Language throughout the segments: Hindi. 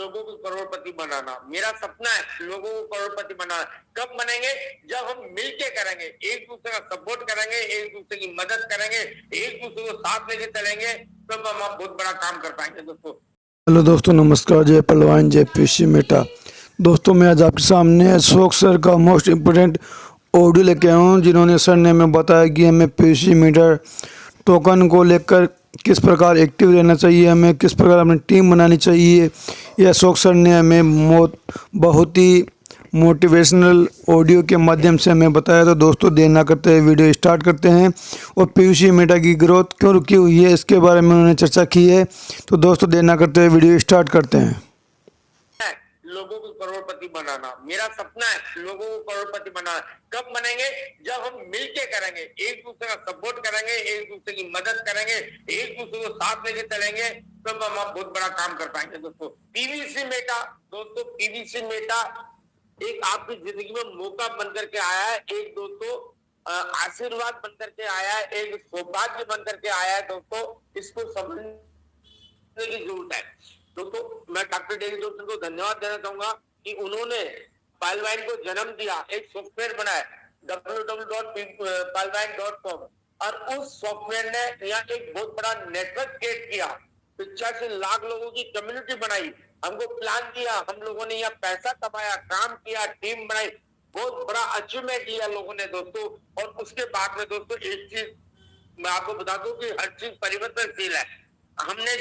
लोगों को करोड़पति बनाना। मेरा सपना है लोगों को करोड़पति बनाना। कब बनेंगे? जब हम मिलके करेंगे, एक दूसरे का सपोर्ट करेंगे, एक दूसरे की मदद करेंगे, एक दूसरे को साथ लेके चलेंगे, तब हम बहुत बड़ा काम कर पाएंगे दोस्तों। हेलो दोस्तों, नमस्कार। जय पहलवान, जय पीसी मेटा। दोस्तों, मैं आज आपके सामने अशोक सर का मोस्ट इम्पोर्टेंट ऑडियो लेके आया हूँ, जिन्होंने सर ने हमें बताया कि हमें पीसी मीटर टोकन को लेकर किस प्रकार एक्टिव रहना चाहिए, हमें किस प्रकार अपनी टीम बनानी चाहिए। ये अशोक सर ने हमें बहुत ही मोटिवेशनल ऑडियो के माध्यम से हमें बताया। तो दोस्तों, देर ना करते हुए वीडियो स्टार्ट करते हैं। और पीयूष मेटा की ग्रोथ क्यों रुकी हुई है, इसके बारे में उन्होंने चर्चा की है। तो दोस्तों, देर ना करते हुए वीडियो स्टार्ट करते हैं। लोगों को करोड़पति बनाना। मेरा सपना है लोगों को करोड़पति बनाना। कब बनेंगे? जब हम मिलके करेंगे, एक दूसरे का सपोर्ट करेंगे, एक दूसरे की मदद करेंगे, एक दूसरे को साथ लेके चलेंगे, तब हम बहुत बड़ा काम कर पाएंगे दोस्तों। पीवीसी मेटा, दोस्तों पीवीसी मेटा एक आपकी जिंदगी में मौका बनकर के आया है, एक दोस्तों आशीर्वाद बनकर के आया है, एक सौभाग्य बनकर के आया है दोस्तों। इसको समझने की जरूरत है दोस्तों। मैं डॉक्टर डेरी जोशन को धन्यवाद देना चाहूंगा कि उन्होंने पाइलवाइन को जन्म दिया, एक सॉफ्टवेयर बनाया www.palvine.com, और उस सॉफ्टवेयर ने यहाँ एक बहुत बड़ा नेटवर्क क्रिएट किया, 85 लाख लोगों की कम्युनिटी बनाई, हमको प्लान दिया, हम लोगों ने यहाँ पैसा कमाया, काम किया, टीम बनाई, बहुत बड़ा अचीवमेंट लिया लोगों ने दोस्तों। और उसके बाद में दोस्तों एक चीज मैं आपको बता दूं कि हर चीज परिवर्तनशील है। हमने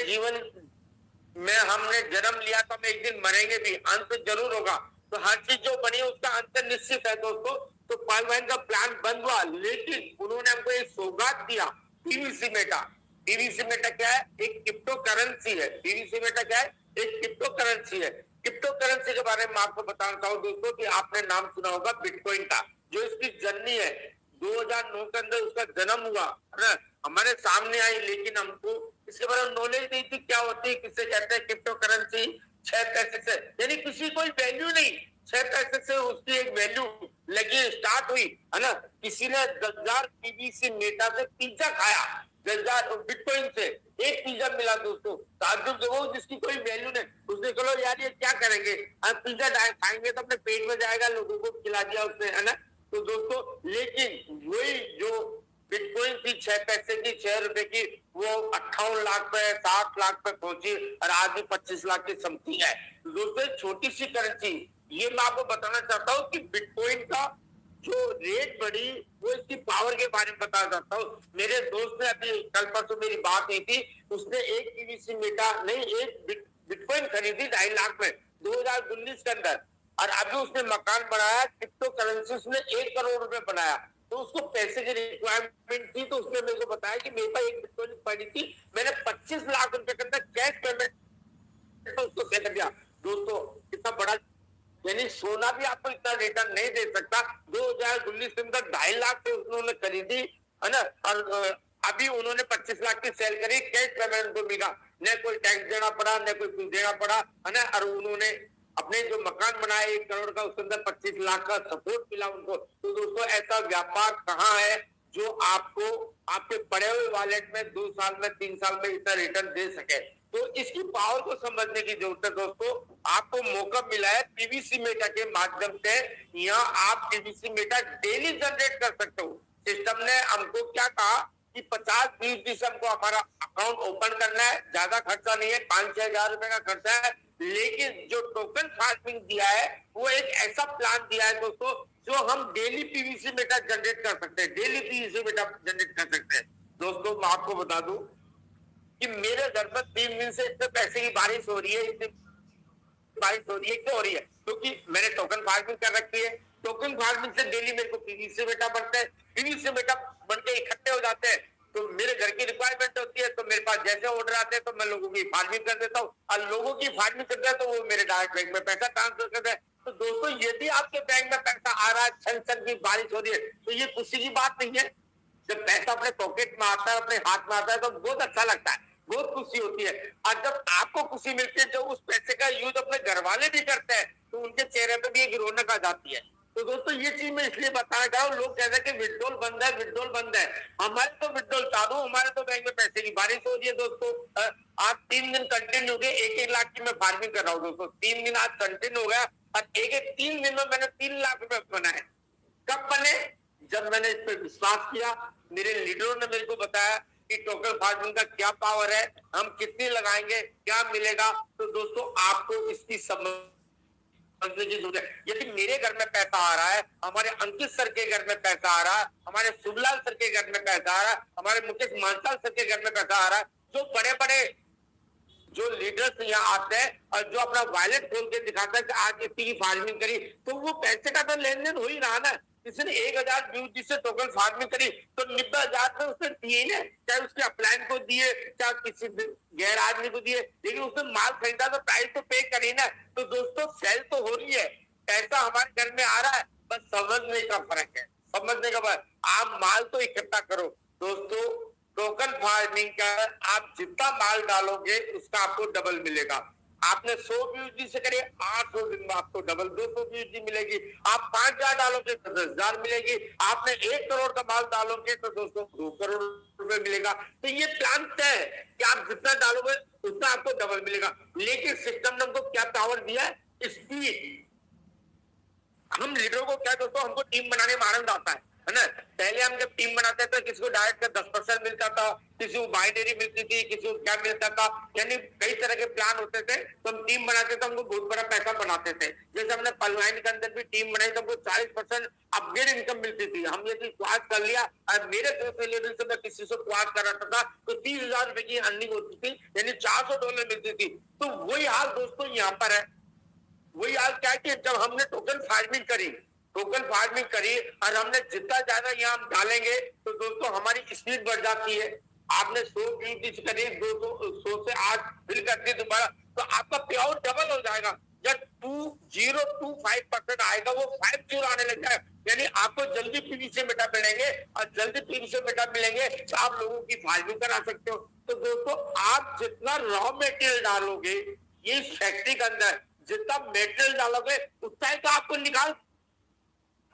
जन्म लिया तो हम एक दिन मरेंगे भी, अंत जरूर होगा। तो हर चीज जो बनी उसका अंत निश्चित है दोस्तों। तो पाइलवाइन का प्लान बंद हुआ, लेकिन उन्होंने हमको एक सौगात दिया, पीवीसी मेटा। पीवीसी मेटा क्या है? एक क्रिप्टो करेंसी है। पीवीसी मेटा क्या है? एक क्रिप्टो करेंसी है। क्रिप्टो करेंसी के बारे में आपको बताना चाहूँ दोस्तों कि आपने नाम सुना होगा बिटकॉइन का, जो इसकी जर्नी है 2009 के अंदर उसका जन्म हुआ है ना, हमारे सामने आई, लेकिन हमको इसके बारे में नॉलेज नहीं थी क्या होती है, किसे कहते हैं क्रिप्टो करेंसी। 6 पैसे से, यानी किसी कोई वैल्यू नहीं, 6 पैसे से उसकी एक वैल्यू लगी, स्टार्ट हुई है ना। किसी ने 10,000 पीवीसी मेटा से पिज्जा खाया, 10,000 बिटकॉइन से एक पिज्जा मिला दोस्तों। ताज्जुब से वो जिसकी कोई वैल्यू नहीं, उसने चलो यार ये क्या करेंगे, पिज्जा खाएंगे तो अपने पेट में जाएगा, लोगों को खिला दिया उसने, है ना। तो दोस्तों लेकिन वही जो बिटकॉइन थी 6 पैसे की, 6 रुपए की, वो 58 लाख पे, 60 लाख पे पहुंची, और आज भी 25 लाख की समथिंग है दोस्तों। छोटी सी करेंसी, ये मैं आपको बताना चाहता हूँ कि बिटकॉइन का जो रेट बढ़ी, वो इसकी पावर के बारे में बताना चाहता हूँ। मेरे दोस्त ने अभी कल परसों मेरी बात हुई थी, उसने एक पीवीसी मेटा नहीं, एक बिटकॉइन खरीदी 2.5 लाख में 2019 के अंदर, और अभी उसने मकान बनाया, क्रिप्टो करेंसी उसने 1 करोड़ रुपए बनाया। तो उसको पैसे की रिक्वायरमेंट थी, तो उसने मेरे को बताया कि मेरे पास एक बिटकॉइन पड़ी थी, मैंने 25 लाख रुपए के अंदर कैश पेमेंट उसको दे दिया दोस्तों। कितना बड़ा, यानी सोना भी आपको इतना रिटर्न नहीं दे सकता। 2019 के अंदर 2.5 लाख पे उन्होंने खरीदी, है ना, और अभी उन्होंने 25 लाख की सेल करी, कैश पेमेंट उनको मिला, न कोई टैक्स देना पड़ा, न कोई कुछ देना पड़ा, है ना। और उन्होंने अपने जो मकान बनाया 1 करोड़ का, उसके अंदर 25 लाख का सपोर्ट मिला उनको। तो दोस्तों ऐसा व्यापार कहाँ है जो आपको आपके पड़े हुए वॉलेट में 2 साल में 3 साल में इतना रिटर्न दे सके। तो इसकी पावर को समझने की जरूरत है दोस्तों। आपको मौका मिला है पीवीसी मेटा के माध्यम से, यहाँ आप पीवीसी मेटा डेली जनरेट कर सकते हो। सिस्टम ने हमको क्या कहा कि 50-20 हमको हमारा अकाउंट ओपन करना है, ज्यादा खर्चा नहीं है, 5-6 हजार रुपए का खर्चा है। लेकिन जो टोकन फार्मिंग दिया है, वो एक ऐसा प्लान दिया है दोस्तों, जो हम डेली पीवीसी मेटा जनरेट कर सकते हैं, डेली पीवीसी मेटा जनरेट कर सकते हैं दोस्तों। मैं आपको बता दूं कि मेरे घर पर 3 दिन से इतने पैसे की बारिश हो रही है, इतनी बारिश हो रही है, क्यों हो रही है? क्योंकि मैंने टोकन फार्मिंग कर रखी है। टोकन फार्मिंग से डेली मेरे को पीवीसी मेटा बनते हैं, पीवीसी मेटा बनके इकट्ठे हो जाते हैं, तो मेरे घर की रिक्वायरमेंट होती है, तो मेरे पास जैसे ऑर्डर आते हैं तो मैं लोगों की फार्मिंग कर देता हूँ, और लोगों की फार्मिंग करता है तो वो मेरे डायरेक्ट बैंक में पैसा ट्रांसफर करते हैं। तो दोस्तों यदि आपके बैंक में पैसा आ रहा है, छन की बारिश हो रही है, तो ये खुशी की बात नहीं है। जब पैसा अपने पॉकेट में आता है, अपने हाथ में आता है, तो बहुत अच्छा लगता है, बहुत खुशी होती है। और जब आपको खुशी मिलती है, जब उस पैसे का यूज अपने घर वाले भी करते हैं, तो उनके चेहरे पे भी एक रौनक आ जाती है। तो दोस्तों ये चीज मैं इसलिए बताना चाह रहा हूँ, लोग कहते हैं कि विड्रॉल बंद है, विड्रॉल बंद है। हमारे तो विड्रॉल चालू, हमारे तो बैंक में पैसे की बारिश हो रही है दोस्तों। आज 3 दिन कंटिन्यू हो गए, 1-1 लाख की मैं फार्मिंग कर रहा हूँ दोस्तों। 3 दिन आज कंटिन्यू हो गया और 3 दिन में मैंने 3 लाख रुपए बनाए। कब बने? जब मैंने इस पर विश्वास किया, मेरे लीडरों ने मेरे को बताया कि टोकन फार्मिंग का क्या पावर है, हम कितनी लगाएंगे, क्या मिलेगा। तो दोस्तों आपको इसकी समझने की जरूरत है। यदि मेरे घर में पैसा आ रहा है, हमारे अंकित सर के घर में पैसा आ रहा है, हमारे शुभलाल सर के घर में पैसा आ रहा है, हमारे मुकेश मानसाल सर के घर में पैसा आ रहा है, जो बड़े बड़े जो लीडर्स यहाँ आते हैं और जो अपना वॉलेट खोल के दिखाता है कि आज इतनी की फार्मिंग करी, तो वो पैसे का तो लेन देन हो ही रहा ना। किसी ने 1000 व्यूज से टोकन फार्मिंग करी तो 90,000 में उसने दिए ना, चाहे उसके अपलाइन को दिए, चाहे किसी गैर आदमी को दिए, लेकिन उसने माल खरीदा तो प्राइस तो पे करी ना। तो दोस्तों सेल तो हो रही है, पैसा हमारे घर में आ रहा है, बस समझने का फर्क है, समझने का फर्क। आप माल तो इकट्ठा करो दोस्तों। टोकन फार्मिंग का आप जितना माल डालोगे उसका आपको डबल मिलेगा। आपने 100 व्यूज से करिए, 800 दिन में आपको डबल 200 व्यूज मिलेगी। आप 5,000 डालोगे तो 10,000 मिलेगी। आपने 1 करोड़ का माल डालोगे तो दोस्तों 2 करोड़ रुपए मिलेगा। तो ये प्लान तय है कि आप जितना डालोगे उतना आपको डबल मिलेगा। लेकिन सिस्टम ने हमको क्या पावर दिया है? स्पीड। हम लीडरों को क्या दोस्तों, हमको टीम बनाने में आनंद आता है ना। पहले हम जब टीम बनाते थे, किसी को डायरेक्ट का 10% मिलता था, किसी को बाइनरी मिलती थी, किसी को क्या मिलता था, यानी कई तरह के प्लान होते थे। तो हम टीम बनाते थे, हमको बहुत बड़ा पैसा बनाते थे। जैसे हमने पलवाइन के अंदर भी टीम बनाई तो हमको 40% अपग्रेड इनकम मिलती थी। हम यदि क्वास कर लिया और मेरे लेवल से मैं किसी से क्वास कराता था तो 30,000 रुपए की अर्निंग होती थी, यानी $400 मिलती थी। तो वही हाल दोस्तों यहाँ पर है। वही हाल क्या है कि जब हमने टोकन फार्मिंग करी और हमने जितना ज्यादा यहाँ हम डालेंगे तो दोस्तों हमारी स्पीड बढ़ जाती है। आपने 100 व्यूज करी, 200 से 8 फिर कर दी दोबारा, तो आपका पे आउट डबल हो जाएगा। जब 2025% आएगा वो 50 आने लग जाएगा, यानी आपको जल्दी पीवीसी मेटा मिलेंगे और जल्दी पीवीसी मेटा मिलेंगे तो आप लोगों की फार्मिंग करा सकते हो। तो दोस्तों आप जितना रॉ मेटेरियल डालोगे ये फैक्ट्री के अंदर, जितना मेटेरियल डालोगे उतना ही तो आपको निकाल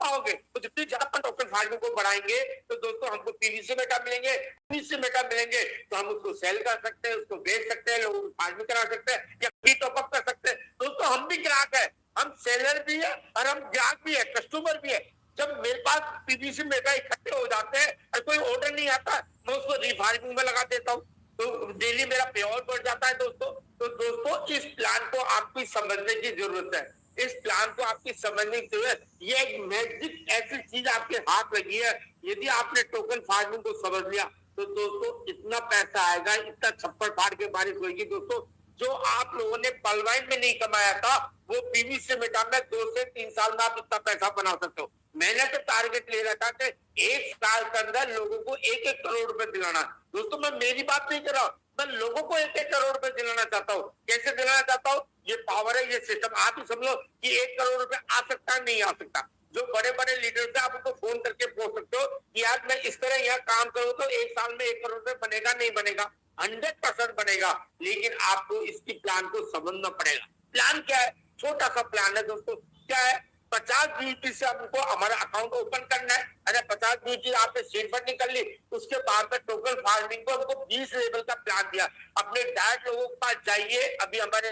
पाओगे। तो जितनी ज्यादा टोकन फार्मिंग को बढ़ाएंगे तो दोस्तों हमको पीवीसी मेटा मिलेंगे, पीवीसी मेटा मिलेंगे तो हम उसको सेल कर सकते हैं, उसको बेच सकते हैं, लोगों को फार्मिंग करा सकते हैं या फ्री टॉपअप कर सकते हैं। दोस्तों हम भी ग्राहक है, हम सेलर भी है और हम ग्राहक भी है, कस्टमर भी है। जब मेरे पास पीवीसी मेटा इकट्ठे हो जाते हैं और कोई ऑर्डर नहीं आता, मैं उसको रीफार्मिंग में लगा देता हूँ, तो डेली मेरा पे आउट बढ़ जाता है दोस्तों। तो दोस्तों इस प्लान को आपकी समझने की जरूरत है, इस प्लान को आपकी समझने की जरूरत है। ये एक मैजिक ऐसी चीज आपके हाथ लगी है, यदि आपने टोकन फार्मिंग को समझ लिया तो दोस्तों इतना पैसा आएगा, इतना छप्पर फाड़ के बारिश होगी दोस्तों। जो आप लोगों ने पलवाइन में नहीं कमाया था वो पीवीसी मेटा में 2 से 3 साल में आप इतना पैसा बना सकते हो। मैंने तो टारगेट ले रखा कि 1 साल के अंदर लोगों को 1-1 करोड़ रुपए दिलाना। दोस्तों मैं मेरी बात नहीं कर रहा हूँ, मैं लोगों को 1-1 करोड़ रुपए दिलाना चाहता हूँ। कैसे दिलाना चाहता हूँ? ये पावर है, ये सिस्टम। आप ही समझो कि 1 करोड़ रुपए आ सकता है, नहीं आ सकता। जो बड़े बड़े लीडर्स है आप उनको फोन करके पूछ सकते हो कि यार मैं इस तरह यहाँ काम करूँ तो 1 साल में 1 करोड़ रुपए बनेगा, नहीं बनेगा? 100% बनेगा, लेकिन आपको इसकी प्लान को समझना पड़ेगा। प्लान क्या है? छोटा सा प्लान है दोस्तों। क्या है? 50 बीटी से हमको हमारा अकाउंट ओपन करना है। अरे 50 बीटी आपने सीट फंडिंग कर ली, उसके बाद में टोकन फार्मिंग को हमको 20 लेवल का प्लान दिया। अपने डायरेक्ट लोगों के पास जाइए। अभी हमारे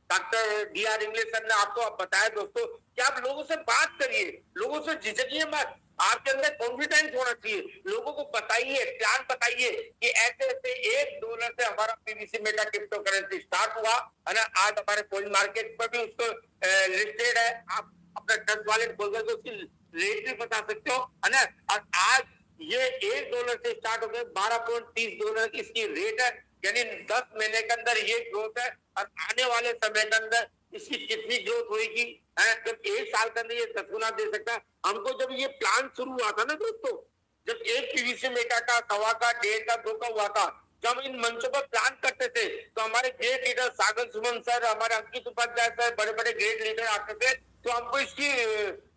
डॉक्टर DR इंग्लिश सर ने आपको बताया दोस्तों कि आप लोगों से बात करिए, लोगों से झिझकिए मत, आपके अंदर कॉन्फिडेंस होना चाहिए। लोगों को बताइए, प्लान बताइए कि ऐसे ऐसे $1 से हमारा PVC Meta crypto currency start हुआ है ना। आज हमारे कॉइन मार्केट पर भी उसको लिस्टेड है। आप अपना ट्रस्ट वॉलेट खोल कर उसकी रेट भी बता सकते हो, है ना। और आज ये $1 से स्टार्ट हो गए, $12.30 इसकी रेट है, यानी 10 महीने के अंदर ये ग्रोथ है। और आने वाले समय के अंदर इसकी कितनी ग्रोथ होगी, जब 1 साल के अंदर ये 10 गुना दे सकता है। हमको जब ये प्लान शुरू हुआ था ना दोस्तों, जब 1 पीवीसी मेटा का, 1.25 का, 1.5 का, 2 का हुआ था, जब इन मंचों पर प्लान करते थे तो हमारे ग्रेट लीडर सागर सुमन सर, हमारे अंकित उपाध्याय सर, बड़े बड़े ग्रेट लीडर आते थे तो हमको इसकी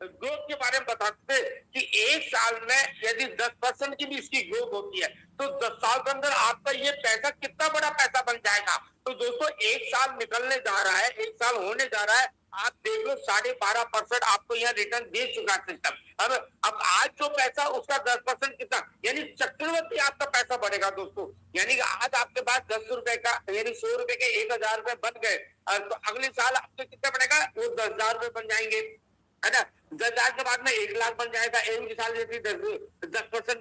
ग्रोथ के बारे में बताते थे कि 1 साल में यदि 10% की भी इसकी ग्रोथ होती है तो 10 साल के अंदर आपका ये पैसा कितना बड़ा पैसा बन जाएगा। तो दोस्तों 1 साल निकलने जा रहा है, 1 साल होने जा रहा है आप देख लो 12.5% आपको यहाँ रिटर्न दे चुका सिस्टम। अब आज जो पैसा उसका 10% कितना, यानी चक्रवृद्धि आपका पैसा बढ़ेगा दोस्तों। यानी कि आज आपके पास 10 रुपए का यानी 100 रुपए के 1,000 रुपए बन गए, तो अगले साल आपको कितना बनेगा, वो 10,000 रुपए बन जाएंगे, है ना। 10,000 के बाद में 1,00,000 बन जाएगा, एक साल यदि 10%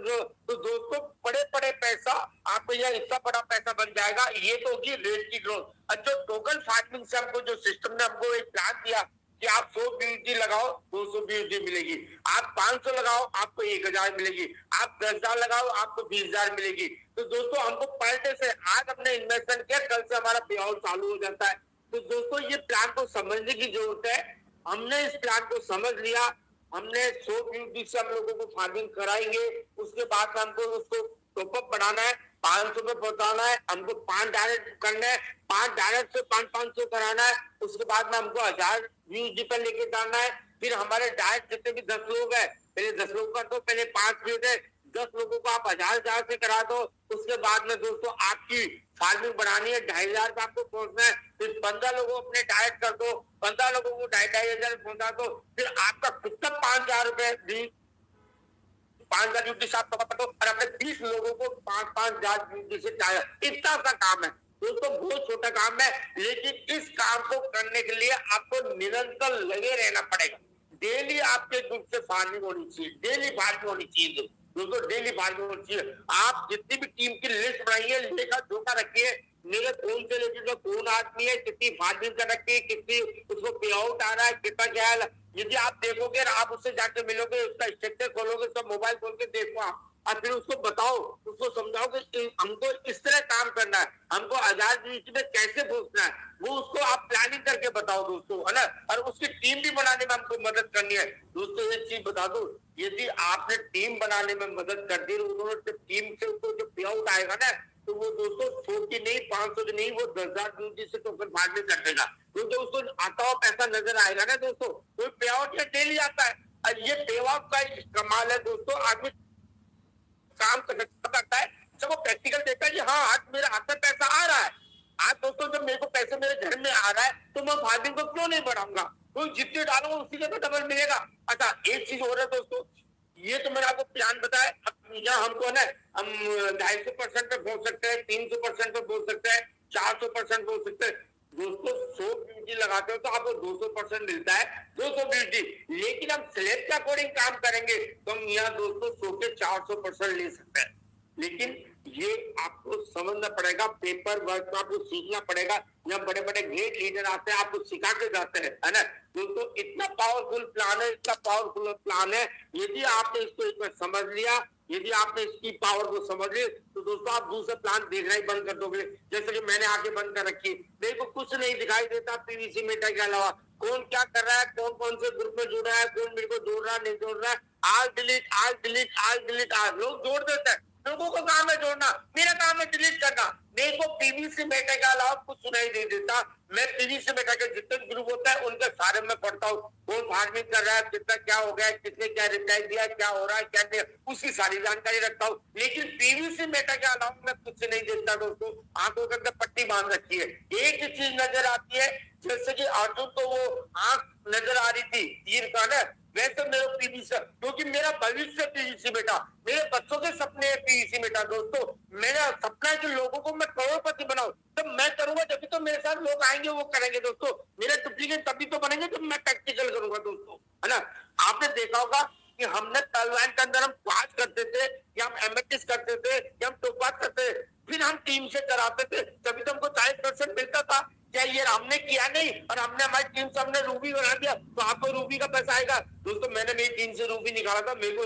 तो दोस्तों बड़े बड़े पैसा आपको यह इतना बड़ा पैसा बन जाएगा। ये तो होगी रेट की ग्रोथ। और जो टोकन फार्मिंग से हमको जो सिस्टम ने हमको एक प्लान दिया कि आप 100 बीएसडी लगाओ 200 बीएसडी मिलेगी, आप 500 लगाओ आपको 1,000 मिलेगी, आप 10,000 लगाओ आपको 20,000 मिलेगी। तो दोस्तों हमको पर डे से आज हमने इन्वेस्टमेंट किया, कल से हमारा पे आउट चालू हो जाता है। तो दोस्तों ये प्लान को समझने की जरूरत है। हमने इस प्लान को समझ लिया, हमने 100 बीएसडी से हम लोगों को फार्मिंग कराएंगे, उसके बाद हमको उसको टॉपअप बढ़ाना है, 500 पे पहुंचाना है, हमको 5 डायरेक्ट करना है, 5 डायरेक्ट से 500 कराना है, उसके बाद में हमको 1000 व्यूज पर लेके जाना है। फिर हमारे डायरेक्ट जितने भी 10 लोग हैं, पहले 10 लोग कर दो, पहले 5 व्यूज है, 10 लोगों को आप 1000 से करा दो। उसके बाद में दोस्तों आपकी फार्मिंग बढ़ानी है, 2,500 पे आपको पहुंचना है। फिर 15 लोगों को अपने डायरेक्ट कर दो, 15 लोगों को 2,500 पहुंचा दो। फिर आपका खुद का 5,000 रुपए 5,000 ड्यूटी साफ करो और अपने 30 लोगों को 5,000 ड्यूटी से चाहिए। इतना सा काम है दोस्तों, बहुत छोटा काम है, लेकिन इस काम को करने के लिए आपको निरंतर लगे रहना पड़ेगा। डेली आपके ग्रुप से फार्मिंग होनी चाहिए, डेली फार्मिंग होनी चाहिए दोस्तों, डेली फार्मिंग होनी चाहिए। आप जितनी भी टीम की लिस्ट बनाइए, लेखा जोखा रखिए, मेरे फोन से लेकर कौन आदमी है, कितनी फार्मिंग कर रखी है, कितनी उसको पे आउट आ रहा है, कितना क्या है। यदि आप देखोगे और आप उससे जाके मिलोगे, उसका स्ट्रक्चर खोलोगे, सब मोबाइल खोल के देखो और फिर उसको बताओ, उसको समझाओ कि हमको इस तरह काम करना है, हमको 1000 बीएसडी में कैसे पहुंचना है, वो उसको आप प्लानिंग करके बताओ दोस्तों, है ना। और उसकी टीम भी बनाने में हमको मदद करनी है दोस्तों। एक चीज बता दो, यदि आपने टीम बनाने में मदद कर दी, उन्होंने टीम से उसको जो पे आउट आएगा ना, तो वो दोस्तों 100 की नहीं, 500 की नहीं, वो 10,000 बीएसडी से टोकन फार्मिंग कर देगा। क्योंकि उसको आता हुआ पैसा नजर आएगा ना दोस्तों, कोई पे आउट या डेली आता है। और ये पे आउट का कमाल है दोस्तों, आदमी काम करता है जब वो प्रैक्टिकल देखता है कि हाँ आज मेरे हाथ में पैसा आ रहा है। आज दोस्तों जब मेरे को पैसे मेरे घर में आ रहा है, तो मैं फार्मिंग को क्यों नहीं बढ़ाऊंगा, तो जितने डालूंगा उसी के डबल मिलेगा। अच्छा एक चीज हो रहा है दोस्तों, ये तो मैंने आपको प्लान बताया, यहाँ हमको है ना, हम 250% पे पहुंच सकते हैं, 300% पे पहुंच सकते हैं, 400% पहुंच सकते हैं दोस्तों। 100 बीएसडी लगाते हो तो आपको 200% मिलता है, 200 बीएसडी। लेकिन हम स्लैब के अकॉर्डिंग काम करेंगे तो हम यहाँ दोस्तों 100 के 400% ले सकते हैं। लेकिन ये आपको समझना पड़ेगा, पेपर वर्क को आपको सीखना पड़ेगा। यहाँ बड़े बड़े ग्रेट लीडर आते हैं, आपको सिखा के जाते हैं, है ना दोस्तों। इतना पावरफुल प्लान है, इतना पावरफुल प्लान है। यदि आपने इसको एक बार समझ लिया, यदि आपने इसकी पावर को समझ ली, तो दोस्तों आप दूसरे प्लान देखना ही बंद कर दोगे। जैसे कि मैंने आगे बंद कर रखी, मेरे को कुछ नहीं दिखाई देता पीवीसी मीटर के अलावा, कौन क्या कर रहा है, कौन कौन से ग्रुप में जुड़ रहा है, कौन मेरे को जोड़ रहा है नहीं जोड़ रहा है। आज डिलीट, आज डिलीट, आज डिलीट, आज लोग जोड़ देते हैं। लोगों का काम है जोड़ना, मेरा काम है डिलीट करना। मेरे को पीवीसी मेटा के अलावा कुछ सुनाई नहीं देता। मैं पीवीसी मेटा के जितने ग्रुप होता है उनके सारे में पढ़ता हूँ, कौन फार्मिंग कर रहा है, कितना क्या हो गया, किसने क्या रिप्लाई दिया, क्या हो रहा है क्या नहीं, उसकी सारी जानकारी रखता हूँ। लेकिन पीवीसी मेटा के अलावा मैं कुछ नहीं देखता दोस्तों। आंखों के अंदर पट्टी बांध रखी है, एक ही चीज नजर आती है, जैसे कि अर्जुन को वो आंख नजर आ रही थी तीर का ना, वैसे मेरे पीवीसी, क्योंकि मेरा भविष्य पीवीसी बेटा, मेरे बच्चों के सपने है पीवीसी बेटा दोस्तों। मेरा सपना है कि लोगों को मैं करोड़पति बनाऊं, तब मैं करूंगा जब तो मेरे साथ लोग आएंगे वो करेंगे दोस्तों। मेरे डुप्लीकेट तभी तो बनेंगे जब मैं प्रैक्टिकल करूंगा दोस्तों, है ना। आपने देखा होगा कि हमने तलवान के अंदर हम क्वाज करते थे, या हम एमेटिस करते थे, या हम टोपाज करते थे, फिर हम टीम से कराते थे, तभी तो हमको 40% मिलता था। क्या ये हमने किया नहीं, और हमने हमारी टीम से हमने रूबी बना दिया तो आपको रूबी का पैसा आएगा दोस्तों। मैंने मेरी टीम से रूबी निकाला था, मेरे को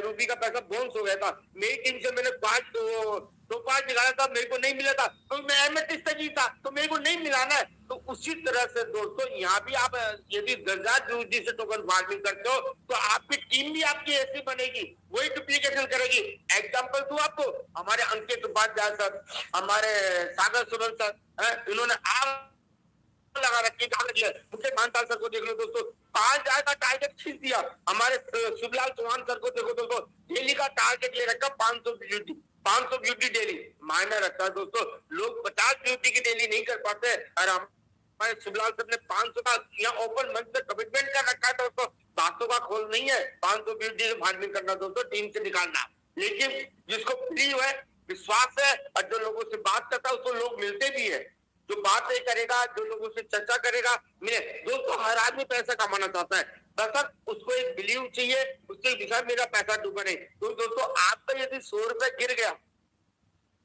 रूबी का पैसा बोनस हो गया था। मेरी टीम से मैंने 5 निकाला था, मेरे को नहीं मिला था, तो मैं एमएटिस तक जीता तो मेरे को नहीं मिलाना है। तो उसी तरह से दोस्तों यहाँ भी आप यदि 10,000 यूएसडी से टोकन फार्मिंग करते हो, तो आपकी टीम भी आपकी ऐसी बनेगी, वही डुप्लीकेशन करेगी। एग्जाम्पल दूं आपको, हमारे अंकित उपाध्याय सर, हमारे सागर सुमन सर, इन्होंने आग लगा रखी है। मुझे मानताल सर को देख लो दोस्तों, 5,000 का टारगेट खींच दिया। हमारे शिवलाल चौहान सर को देखो दोस्तों, डेली का टारगेट ले रखा 500 ब्यूटी, 500 ब्यूटी डेली मायने रखता है दोस्तों। लोग 50 ब्यूटी की डेली नहीं कर पाते, और हम हमारे शिवलाल सर ने 500 का या ओपन मंच में कमिटमेंट कर रखा है दोस्तों, बातों का खोल नहीं है 520 फार्मिंग करना दोस्तों, टीम से निकालना। लेकिन जिसको फ्री है, विश्वास है और जो लोगों से बात करता है उसको लोग मिलते भी है, जो बात नहीं करेगा, जो लोगों से चर्चा करेगा मिले। दोस्तों हर आदमी पैसा कमाना चाहता है, बस उसको एक बिलीव चाहिए, उसके विषय मेरा पैसा डूबा नहीं। तो दोस्तों आपका यदि 100 रुपए गिर गया,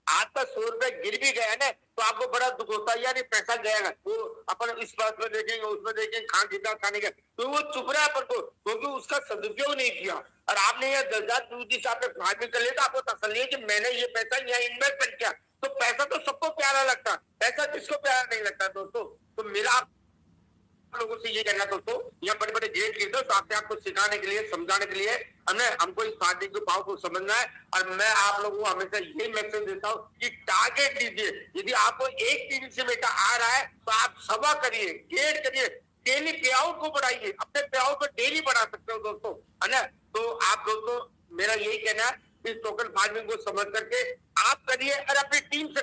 आपका 100 रुपए गिर भी गया ना, तो आपको बड़ा दुख होता है, यानी पैसा गया। वो अपन इस बात में देखेंगे, उसमें देखेंगे, खाने का, तो वो चुप रहा है अपन को, क्योंकि उसका सदुपयोग नहीं किया। और आपने यह 10,000 से आपने फार्मिंग कर लिया, तो आपको तसल्ली है कि मैंने ये पैसा यहाँ इन्वेस्टमेंट किया। तो पैसा तो सबको प्यारा लगता है, पैसा किसको प्यारा नहीं लगता दोस्तों। तो मेरा आप लोगों से ये कहना दोस्तों, यहाँ बड़े बड़े गेट लीडर तो आपसे आपको सिखाने के लिए, समझाने के लिए हमको इस पार्टी के भाव को समझना है। और मैं आप लोगों को हमेशा ये मैसेज देता हूँ कि टारगेट लीजिए। यदि आपको एक टीम से बेटा आ रहा है तो आप सभा करिए, गेट करिए, डेली पे आउट को बढ़ाइए, अपने पे आउट को डेली बढ़ा सकते हो दोस्तों, है ना। तो आप दोस्तों मेरा यही कहना है, इस टोकन फार्मिंग को समझ करके आप करिए और अपनी टीम से